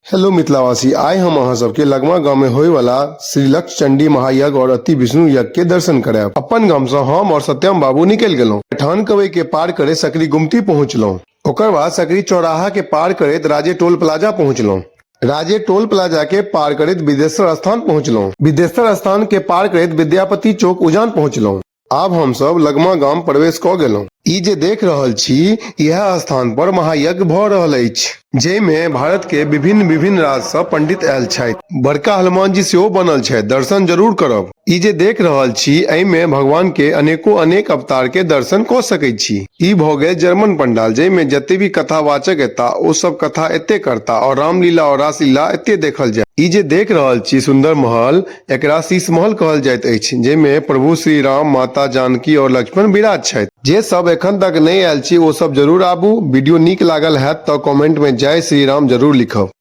Hello मिथिलावासी, आइ हम अहाँ सबके लगमा गांव में होय वाला श्री लक्ष्य चंडी महायज्ञ और अति विष्णु यज्ञ के दर्शन करायब। अपन गांव से हम और सत्यम बाबू निकल गेलौं। ठान कवई के पार करे सकरी गुमती पहुंचलौं। ओकर बाद सकरी चौराहा के पार करैत राजे टोल प्लाजा पहुंचलौं। राजे टोल प्लाजा के पार करैत विदेश्वर स्थान पहुंचलौं। विदेश्वर स्थान के पार करैत विद्यापति चौक उजान पहुंचलौं। आब हम सब लगमा गांव प्रवेश क गेलौं। ई जे देख रहल छी, यह स्थान पर महायज्ञ भ रहल अछि, जैमे भारत के विभिन्न राज्य से पंडित आयल छथि। बड़का हनुमान जी सेहो बनल छथि, दर्शन जरूर करब। ई जे देख रहल छी, एहिमे भगवान के अनेक अवतार के दर्शन क सकै छी। ई भ गेल जर्मन पंडाल, जैमे जते भी कथावाचक एता ओ सब कथा एते करता और रामलीला और रासलीला एते देखल जाय। ई जे देख रहल छी सुंदर महल, एकरा शीश महल कहल जाइत अछि, जैमे प्रभु श्री राम, माता जानकी और लक्ष्मण विराज छथि। जे सब एखन तक नहीं आयल छी, ओ सब जरूर आबू। वीडियो नीक लागल हैत तो कमेंट में जय श्री राम जरूर लिखब।